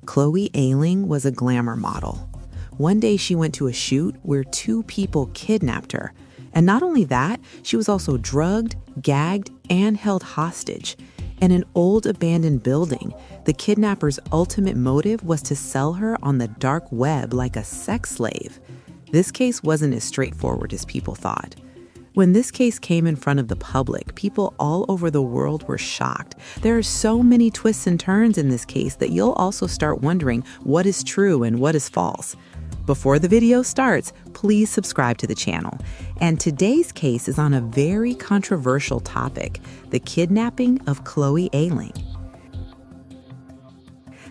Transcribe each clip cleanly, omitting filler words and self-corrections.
Chloe Ayling was a glamour model. One day she went to a shoot where two people kidnapped her. And not only that, she was also drugged, gagged, and held hostage. In an old abandoned building, the kidnappers' ultimate motive was to sell her on the dark web like a sex slave. This case wasn't as straightforward as people thought. When this case came in front of the public, people all over the world were shocked. There are so many twists and turns in this case that you'll also start wondering what is true and what is false. Before the video starts, please subscribe to the channel. And today's case is on a very controversial topic, the kidnapping of Chloe Ayling.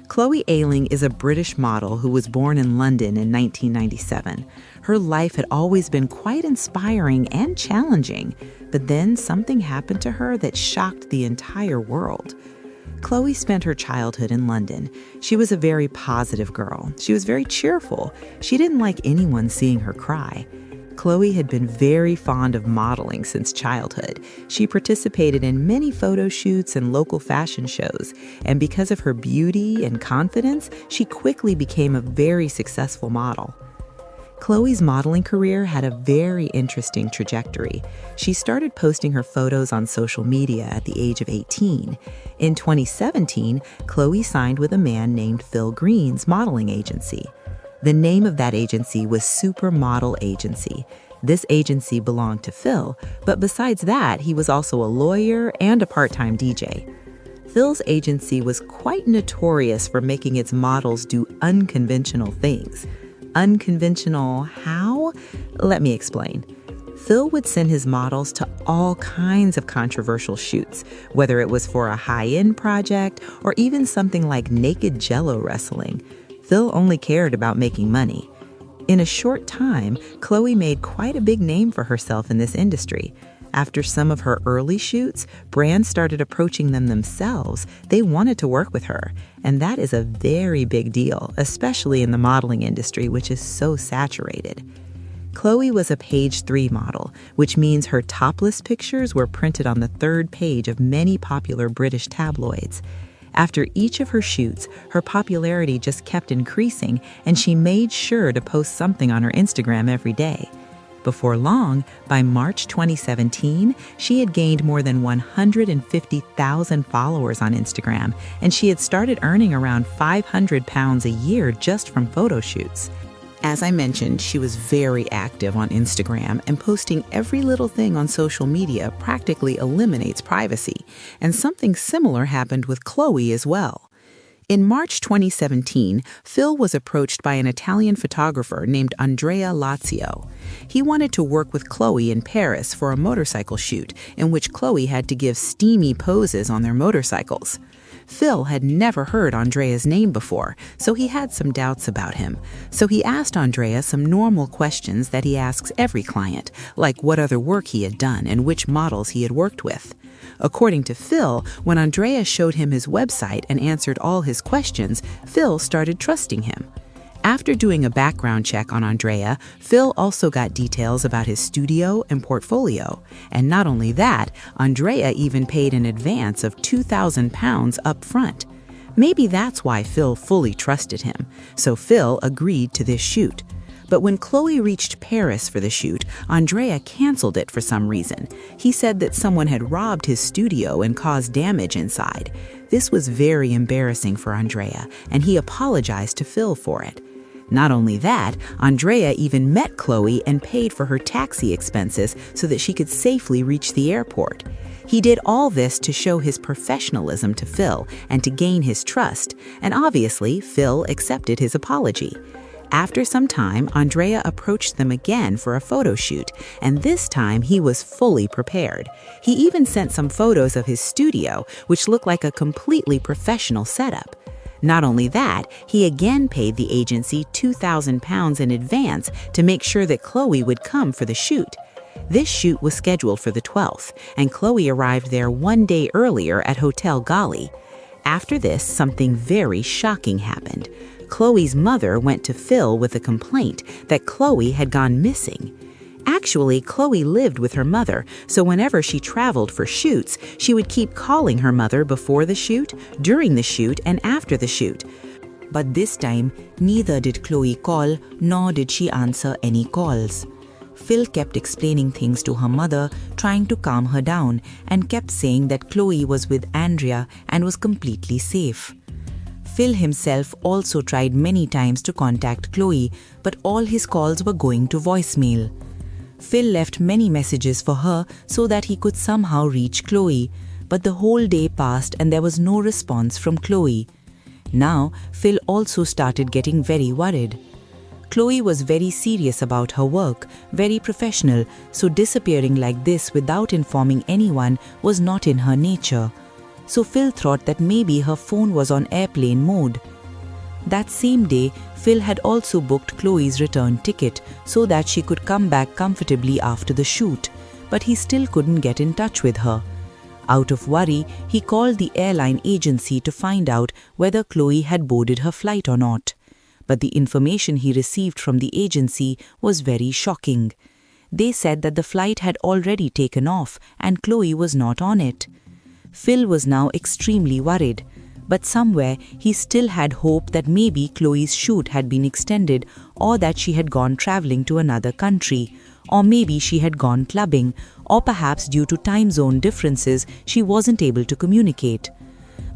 Chloe Ayling is a British model who was born in London in 1997. Her life had always been quite inspiring and challenging, but then something happened to her that shocked the entire world. Chloe spent her childhood in London. She was a very positive girl. She was very cheerful. She didn't like anyone seeing her cry. Chloe had been very fond of modeling since childhood. She participated in many photo shoots and local fashion shows, and because of her beauty and confidence, she quickly became a very successful model. Chloe's modeling career had a very interesting trajectory. She started posting her photos on social media at the age of 18. In 2017, Chloe signed with a man named Phil Green's modeling agency. The name of that agency was Supermodel Agency. This agency belonged to Phil, but besides that, he was also a lawyer and a part-time DJ. Phil's agency was quite notorious for making its models do unconventional things. Unconventional how? Let me explain. Phil would send his models to all kinds of controversial shoots, whether it was for a high-end project or even something like naked jello wrestling. Phil only cared about making money. In a short time, Chloe made quite a big name for herself in this industry. After some of her early shoots, brands started approaching them themselves. They wanted to work with her, and that is a very big deal, especially in the modeling industry, which is so saturated. Chloe was a page 3 model, which means her topless pictures were printed on the third page of many popular British tabloids. After each of her shoots, her popularity just kept increasing, and she made sure to post something on her Instagram every day. Before long, by March 2017, she had gained more than 150,000 followers on Instagram, and she had started earning around £500 a year just from photo shoots. As I mentioned, she was very active on Instagram, and posting every little thing on social media practically eliminates privacy. And something similar happened with Chloe as well. In March 2017, Phil was approached by an Italian photographer named Andrea Lazio. He wanted to work with Chloe in Paris for a motorcycle shoot in which Chloe had to give steamy poses on their motorcycles. Phil had never heard Andrea's name before, so he had some doubts about him. So he asked Andrea some normal questions that he asks every client, like what other work he had done and which models he had worked with. According to Phil, when Andrea showed him his website and answered all his questions, Phil started trusting him. After doing a background check on Andrea, Phil also got details about his studio and portfolio. And not only that, Andrea even paid an advance of £2,000 up front. Maybe that's why Phil fully trusted him. So Phil agreed to this shoot. But when Chloe reached Paris for the shoot, Andrea canceled it for some reason. He said that someone had robbed his studio and caused damage inside. This was very embarrassing for Andrea, and he apologized to Phil for it. Not only that, Andrea even met Chloe and paid for her taxi expenses so that she could safely reach the airport. He did all this to show his professionalism to Phil and to gain his trust, and obviously Phil accepted his apology. After some time, Andrea approached them again for a photo shoot, and this time he was fully prepared. He even sent some photos of his studio, which looked like a completely professional setup. Not only that, he again paid the agency £2,000 in advance to make sure that Chloe would come for the shoot. This shoot was scheduled for the 12th, and Chloe arrived there one day earlier at Hotel Gali. After this, something very shocking happened. Chloe's mother went to Phil with a complaint that Chloe had gone missing. Actually, Chloe lived with her mother, so whenever she traveled for shoots, she would keep calling her mother before the shoot, during the shoot, and after the shoot. But this time, neither did Chloe call nor did she answer any calls. Phil kept explaining things to her mother, trying to calm her down, and kept saying that Chloe was with Andrea and was completely safe. Phil himself also tried many times to contact Chloe, but all his calls were going to voicemail. Phil left many messages for her so that he could somehow reach Chloe, but the whole day passed and there was no response from Chloe. Now, Phil also started getting very worried. Chloe was very serious about her work, very professional, so disappearing like this without informing anyone was not in her nature. So Phil thought that maybe her phone was on airplane mode. That same day, Phil had also booked Chloe's return ticket so that she could come back comfortably after the shoot, but he still couldn't get in touch with her. Out of worry, he called the airline agency to find out whether Chloe had boarded her flight or not. But the information he received from the agency was very shocking. They said that the flight had already taken off and Chloe was not on it. Phil was now extremely worried, but somewhere he still had hope that maybe Chloe's shoot had been extended or that she had gone traveling to another country, or maybe she had gone clubbing, or perhaps due to time zone differences she wasn't able to communicate.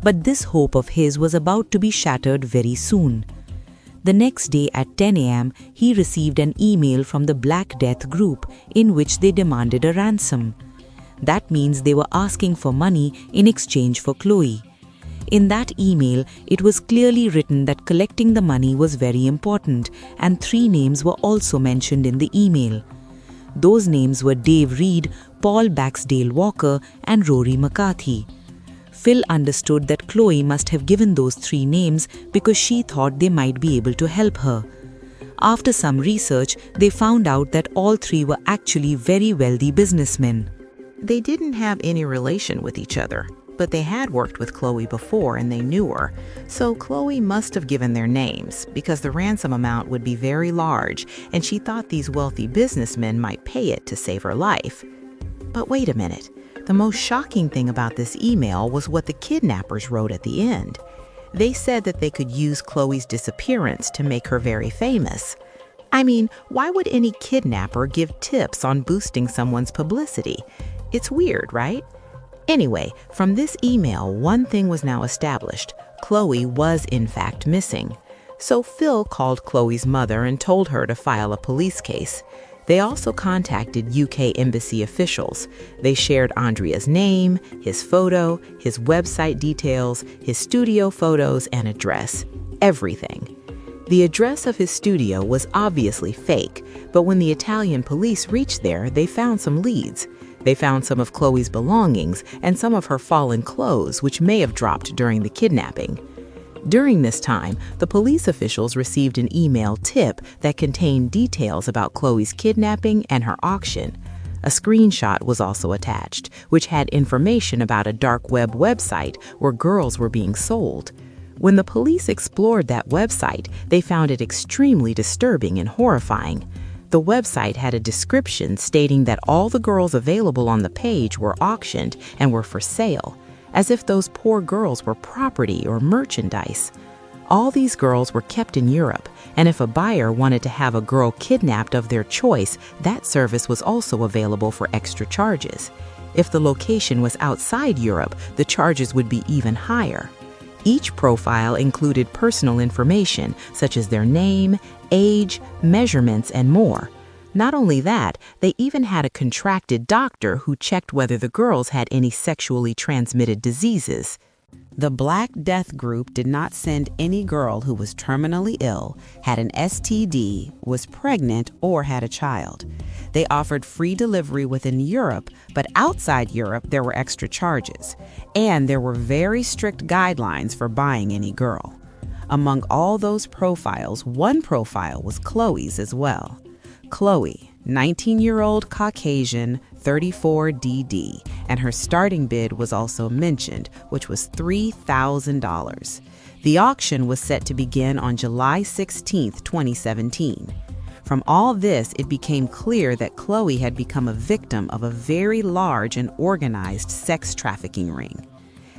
But this hope of his was about to be shattered very soon. The next day at 10 a.m., he received an email from the Black Death group in which they demanded a ransom. That means they were asking for money in exchange for Chloe. In that email, it was clearly written that collecting the money was very important, and 3 names were also mentioned in the email. Those names were Dave Reed, Paul Baxdale Walker, and Rory McCarthy. Phil understood that Chloe must have given those 3 names because she thought they might be able to help her. After some research, they found out that all 3 were actually very wealthy businessmen. They didn't have any relation with each other, but they had worked with Chloe before and they knew her, so Chloe must have given their names because the ransom amount would be very large and she thought these wealthy businessmen might pay it to save her life. But wait a minute. The most shocking thing about this email was what the kidnappers wrote at the end. They said that they could use Chloe's disappearance to make her very famous. I mean, why would any kidnapper give tips on boosting someone's publicity? It's weird, right? Anyway, from this email, one thing was now established. Chloe was in fact missing. So Phil called Chloe's mother and told her to file a police case. They also contacted UK embassy officials. They shared Andrea's name, his photo, his website details, his studio photos and address. Everything. The address of his studio was obviously fake, but when the Italian police reached there, they found some leads. They found some of Chloe's belongings and some of her fallen clothes, which may have dropped during the kidnapping. During this time, the police officials received an email tip that contained details about Chloe's kidnapping and her auction. A screenshot was also attached, which had information about a dark web website where girls were being sold. When the police explored that website, they found it extremely disturbing and horrifying. The website had a description stating that all the girls available on the page were auctioned and were for sale, as if those poor girls were property or merchandise. All these girls were kept in Europe, and if a buyer wanted to have a girl kidnapped of their choice, that service was also available for extra charges. If the location was outside Europe, the charges would be even higher. Each profile included personal information such as their name, age, measurements, and more. Not only that, they even had a contracted doctor who checked whether the girls had any sexually transmitted diseases. The Black Death group did not send any girl who was terminally ill, had an STD, was pregnant, or had a child. They offered free delivery within Europe, but outside Europe there were extra charges, and there were very strict guidelines for buying any girl. Among all those profiles, one profile was Chloe's as well. Chloe, 19-year-old Caucasian, 34 DD, and her starting bid was also mentioned, which was $3,000. The auction was set to begin on July 16, 2017. From all this, it became clear that Chloe had become a victim of a very large and organized sex trafficking ring.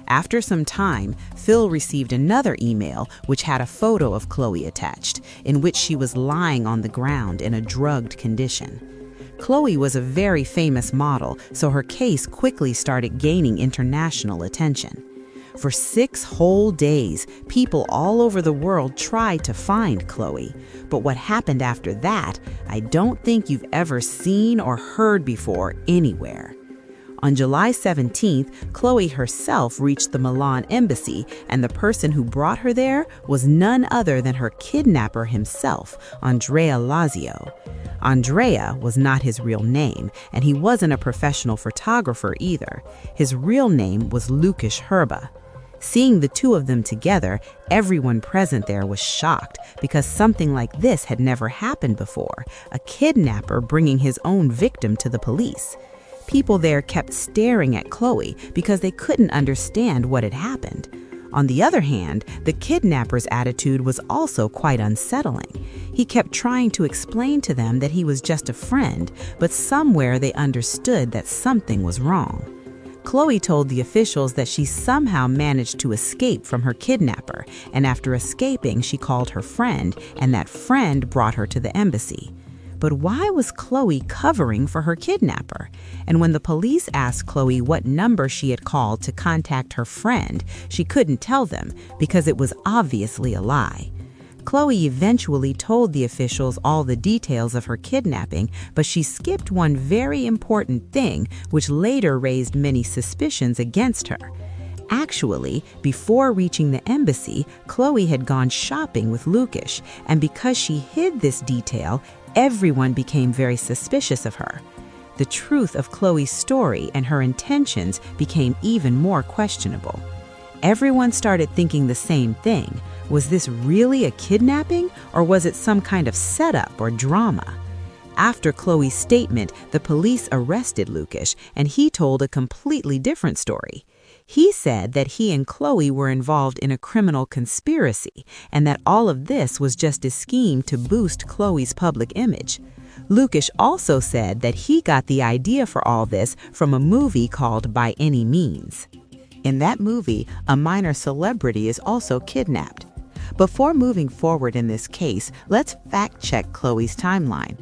After some time, Phil received another email which had a photo of Chloe attached, in which she was lying on the ground in a drugged condition. Chloe was a very famous model, so her case quickly started gaining international attention. For 6 whole days, people all over the world tried to find Chloe. But what happened after that, I don't think you've ever seen or heard before anywhere. On July 17th, Chloe herself reached the Milan embassy, and the person who brought her there was none other than her kidnapper himself, Andrea Lazio. Andrea was not his real name, and he wasn't a professional photographer either. His real name was Lukas Herba. Seeing the two of them together, everyone present there was shocked because something like this had never happened before, a kidnapper bringing his own victim to the police. People there kept staring at Chloe because they couldn't understand what had happened. On the other hand, the kidnapper's attitude was also quite unsettling. He kept trying to explain to them that he was just a friend, but somewhere they understood that something was wrong. Chloe told the officials that she somehow managed to escape from her kidnapper, and after escaping, she called her friend, and that friend brought her to the embassy. But why was Chloe covering for her kidnapper? And when the police asked Chloe what number she had called to contact her friend, she couldn't tell them because it was obviously a lie. Chloe eventually told the officials all the details of her kidnapping, but she skipped one very important thing, which later raised many suspicions against her. Actually, before reaching the embassy, Chloe had gone shopping with Lukas, and because she hid this detail, everyone became very suspicious of her. The truth of Chloe's story and her intentions became even more questionable. Everyone started thinking the same thing. Was this really a kidnapping, or was it some kind of setup or drama? After Chloe's statement, the police arrested Lukas, and he told a completely different story. He said that he and Chloe were involved in a criminal conspiracy, and that all of this was just a scheme to boost Chloe's public image. Lukas also said that he got the idea for all this from a movie called By Any Means. In that movie, a minor celebrity is also kidnapped. Before moving forward in this case, let's fact-check Chloe's timeline.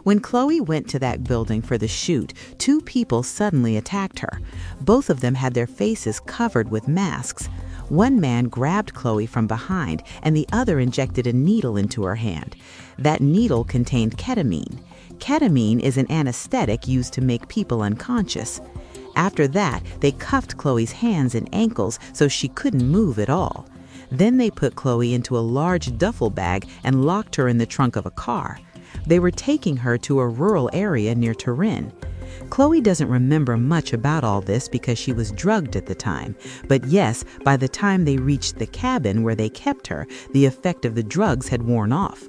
When Chloe went to that building for the shoot, 2 people suddenly attacked her. Both of them had their faces covered with masks. One man grabbed Chloe from behind, and the other injected a needle into her hand. That needle contained ketamine. Ketamine is an anesthetic used to make people unconscious. After that, they cuffed Chloe's hands and ankles so she couldn't move at all. Then they put Chloe into a large duffel bag and locked her in the trunk of a car. They were taking her to a rural area near Turin. Chloe doesn't remember much about all this because she was drugged at the time. But yes, by the time they reached the cabin where they kept her, the effect of the drugs had worn off.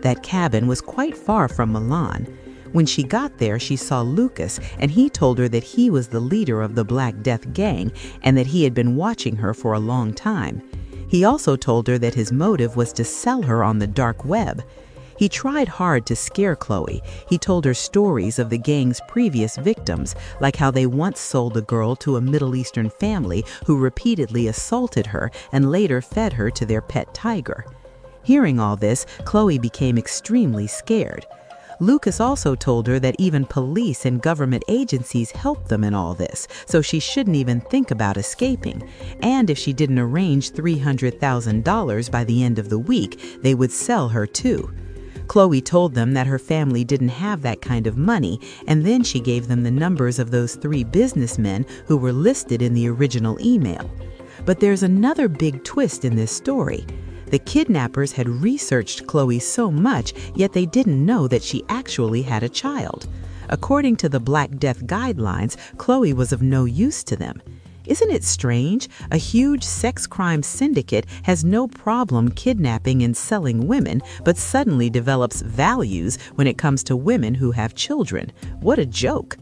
That cabin was quite far from Milan. When she got there, she saw Lukas, and he told her that he was the leader of the Black Death gang and that he had been watching her for a long time. He also told her that his motive was to sell her on the dark web. He tried hard to scare Chloe. He told her stories of the gang's previous victims, like how they once sold a girl to a Middle Eastern family who repeatedly assaulted her and later fed her to their pet tiger. Hearing all this, Chloe became extremely scared. Lukas also told her that even police and government agencies helped them in all this, so she shouldn't even think about escaping. And if she didn't arrange $300,000 by the end of the week, they would sell her too. Chloe told them that her family didn't have that kind of money, and then she gave them the numbers of those 3 businessmen who were listed in the original email. But there's another big twist in this story. The kidnappers had researched Chloe so much, yet they didn't know that she actually had a child. According to the Black Death guidelines, Chloe was of no use to them. Isn't it strange? A huge sex crime syndicate has no problem kidnapping and selling women, but suddenly develops values when it comes to women who have children. What a joke!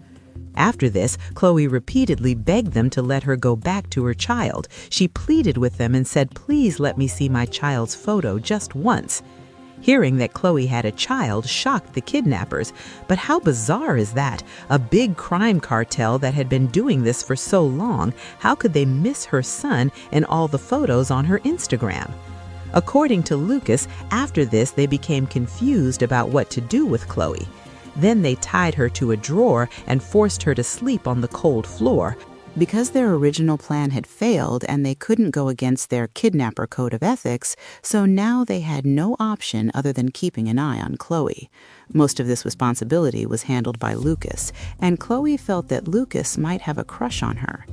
After this, Chloe repeatedly begged them to let her go back to her child. She pleaded with them and said, "Please let me see my child's photo just once." Hearing that Chloe had a child shocked the kidnappers. But how bizarre is that? A big crime cartel that had been doing this for so long, how could they miss her son and all the photos on her Instagram? According to Lucas, after this they became confused about what to do with Chloe. Then they tied her to a drawer and forced her to sleep on the cold floor. Because their original plan had failed and they couldn't go against their kidnapper code of ethics, so now they had no option other than keeping an eye on Chloe. Most of this responsibility was handled by Lucas, and Chloe felt that Lucas might have a crush on her.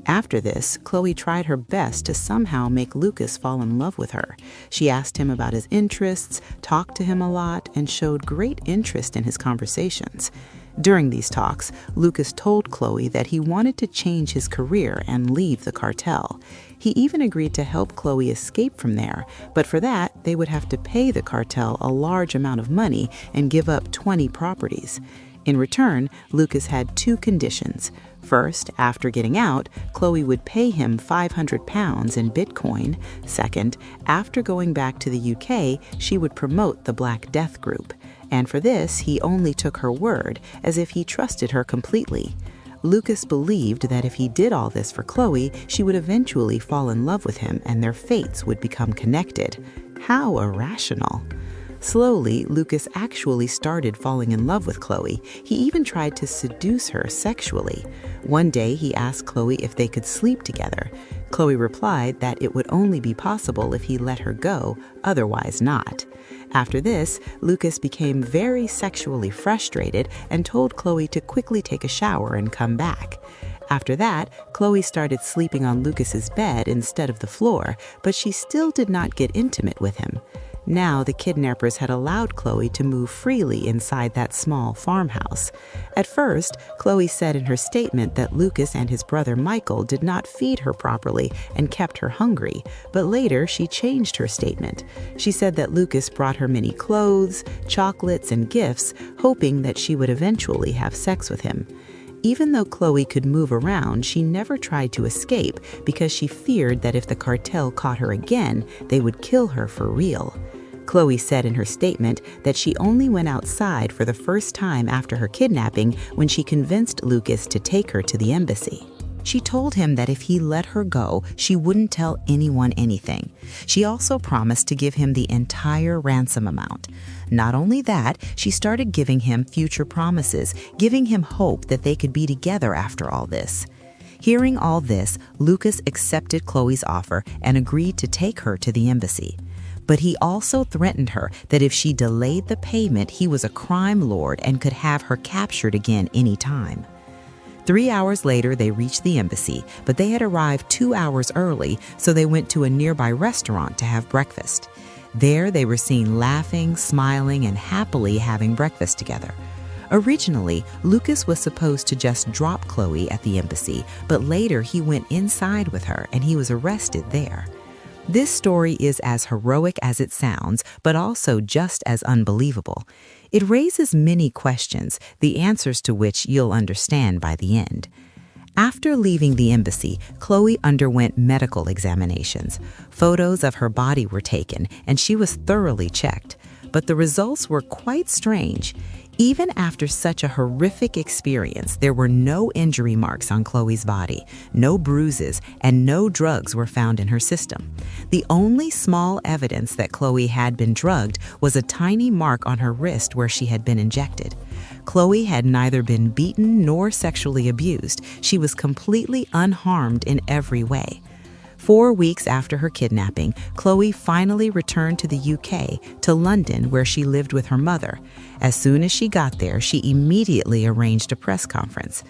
After this, Chloe tried her best to somehow make Lucas fall in love with her. She asked him about his interests, talked to him a lot, and showed great interest in his conversations. During these talks, Lucas told Chloe that he wanted to change his career and leave the cartel. He even agreed to help Chloe escape from there, but for that, they would have to pay the cartel a large amount of money and give up 20 properties. In return, Lucas had 2 conditions. First, after getting out, Chloe would pay him £500 in Bitcoin. Second, after going back to the UK, she would promote the Black Death Group. And for this, he only took her word, as if he trusted her completely. Lucas believed that if he did all this for Chloe, she would eventually fall in love with him and their fates would become connected. How irrational. Slowly, Lucas actually started falling in love with Chloe. He even tried to seduce her sexually. One day, he asked Chloe if they could sleep together. Chloe replied that it would only be possible if he let her go, otherwise not. After this, Lucas became very sexually frustrated and told Chloe to quickly take a shower and come back. After that, Chloe started sleeping on Lucas's bed instead of the floor, but she still did not get intimate with him. Now the kidnappers had allowed Chloe to move freely inside that small farmhouse. At first, Chloe said in her statement that Lucas and his brother Michael did not feed her properly and kept her hungry, but later she changed her statement. She said that Lucas brought her many clothes, chocolates, and gifts, hoping that she would eventually have sex with him. Even though Chloe could move around, she never tried to escape because she feared that if the cartel caught her again, they would kill her for real. Chloe said in her statement that she only went outside for the first time after her kidnapping when she convinced Lucas to take her to the embassy. She told him that if he let her go, she wouldn't tell anyone anything. She also promised to give him the entire ransom amount. Not only that, she started giving him future promises, giving him hope that they could be together after all this. Hearing all this, Lucas accepted Chloe's offer and agreed to take her to the embassy. But he also threatened her that if she delayed the payment, he was a crime lord and could have her captured again any time. 3 hours later, they reached the embassy, but they had arrived 2 hours early, so they went to a nearby restaurant to have breakfast. There, they were seen laughing, smiling, and happily having breakfast together. Originally, Lucas was supposed to just drop Chloe at the embassy, but later he went inside with her and he was arrested there. This story is as heroic as it sounds, but also just as unbelievable. It raises many questions, the answers to which you'll understand by the end. After leaving the embassy, Chloe underwent medical examinations. Photos of her body were taken, and she was thoroughly checked. But the results were quite strange. Even after such a horrific experience, there were no injury marks on Chloe's body, no bruises, and no drugs were found in her system. The only small evidence that Chloe had been drugged was a tiny mark on her wrist where she had been injected. Chloe had neither been beaten nor sexually abused. She was completely unharmed in every way. 4 weeks after her kidnapping, Chloe finally returned to the UK, to London, where she lived with her mother. As soon as she got there, she immediately arranged a press conference.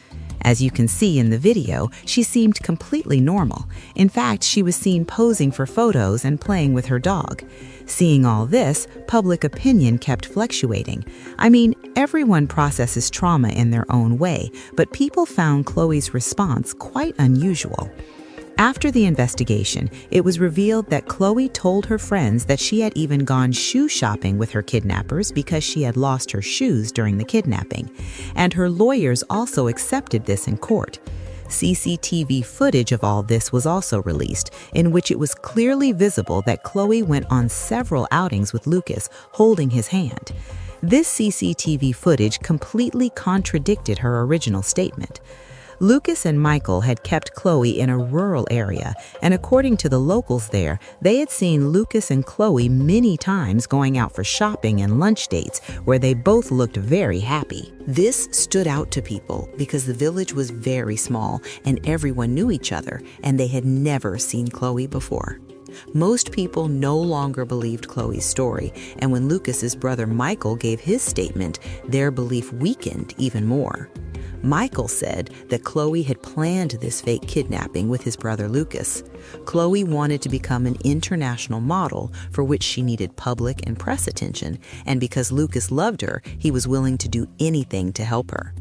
As you can see in the video, she seemed completely normal. In fact, she was seen posing for photos and playing with her dog. Seeing all this, public opinion kept fluctuating. I mean, everyone processes trauma in their own way, but people found Chloe's response quite unusual. After the investigation, it was revealed that Chloe told her friends that she had even gone shoe shopping with her kidnappers because she had lost her shoes during the kidnapping, and her lawyers also accepted this in court. CCTV footage of all this was also released, in which it was clearly visible that Chloe went on several outings with Lucas, holding his hand. This CCTV footage completely contradicted her original statement. Lucas and Michael had kept Chloe in a rural area, and according to the locals there, they had seen Lucas and Chloe many times going out for shopping and lunch dates where they both looked very happy. This stood out to people because the village was very small and everyone knew each other, and they had never seen Chloe before. Most people no longer believed Chloe's story, and when Lucas's brother Michael gave his statement, their belief weakened even more. Michael said that Chloe had planned this fake kidnapping with his brother Lucas. Chloe wanted to become an international model for which she needed public and press attention, and because Lucas loved her, he was willing to do anything to help her.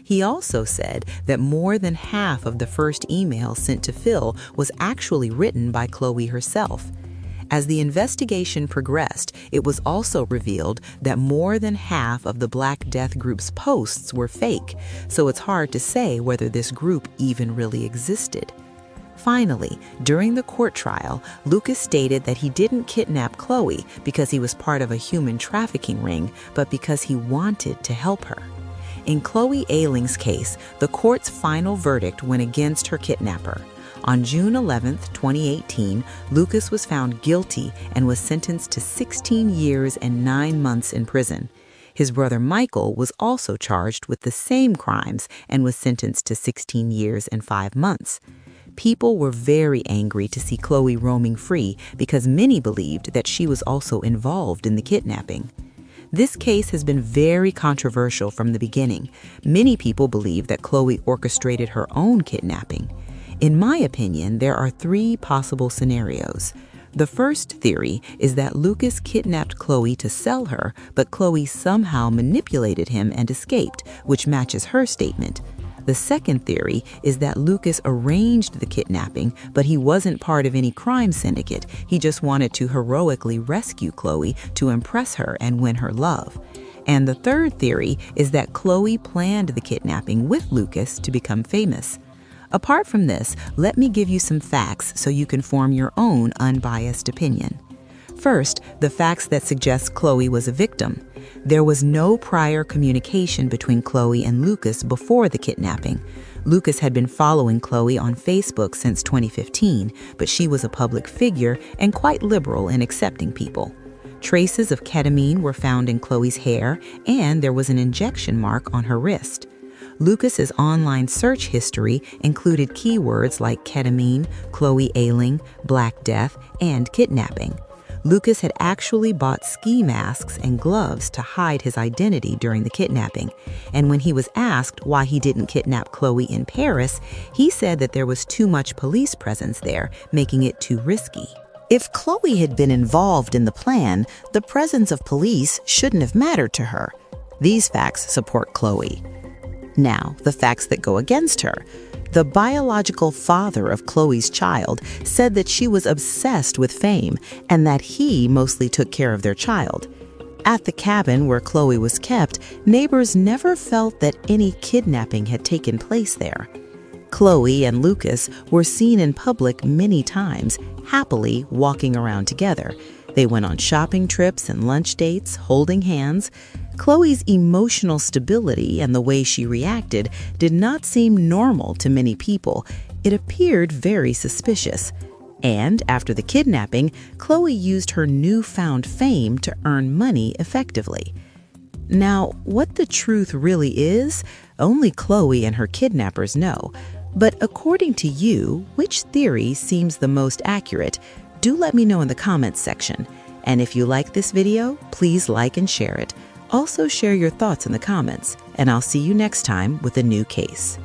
He also said that more than half of the first email sent to Phil was actually written by Chloe herself. As the investigation progressed, it was also revealed that more than half of the Black Death Group's posts were fake, so it's hard to say whether this group even really existed. Finally, during the court trial, Lucas stated that he didn't kidnap Chloe because he was part of a human trafficking ring, but because he wanted to help her. In Chloe Ayling's case, the court's final verdict went against her kidnapper. On June 11, 2018, Lucas was found guilty and was sentenced to 16 years and 9 months in prison. His brother Michael was also charged with the same crimes and was sentenced to 16 years and 5 months. People were very angry to see Chloe roaming free because many believed that she was also involved in the kidnapping. This case has been very controversial from the beginning. Many people believe that Chloe orchestrated her own kidnapping. In my opinion, there are 3 possible scenarios. The first theory is that Lucas kidnapped Chloe to sell her, but Chloe somehow manipulated him and escaped, which matches her statement. The second theory is that Lucas arranged the kidnapping, but he wasn't part of any crime syndicate. He just wanted to heroically rescue Chloe to impress her and win her love. And the third theory is that Chloe planned the kidnapping with Lucas to become famous. Apart from this, let me give you some facts so you can form your own unbiased opinion. First, the facts that suggest Chloe was a victim. There was no prior communication between Chloe and Lucas before the kidnapping. Lucas had been following Chloe on Facebook since 2015, but she was a public figure and quite liberal in accepting people. Traces of ketamine were found in Chloe's hair, and there was an injection mark on her wrist. Lucas's online search history included keywords like ketamine, Chloe Ayling, Black Death, and kidnapping. Lucas had actually bought ski masks and gloves to hide his identity during the kidnapping, and when he was asked why he didn't kidnap Chloe in Paris, he said that there was too much police presence there, making it too risky. If Chloe had been involved in the plan, the presence of police shouldn't have mattered to her. These facts support Chloe. Now, the facts that go against her. The biological father of Chloe's child said that she was obsessed with fame and that he mostly took care of their child. At the cabin where Chloe was kept, neighbors never felt that any kidnapping had taken place there. Chloe and Lucas were seen in public many times, happily walking around together. They went on shopping trips and lunch dates, holding hands. Chloe's emotional stability and the way she reacted did not seem normal to many people. It appeared very suspicious. And after the kidnapping, Chloe used her newfound fame to earn money effectively. Now, what the truth really is, only Chloe and her kidnappers know. But according to you, which theory seems the most accurate? Do let me know in the comments section. And if you like this video, please like and share it. Also share your thoughts in the comments, and I'll see you next time with a new case.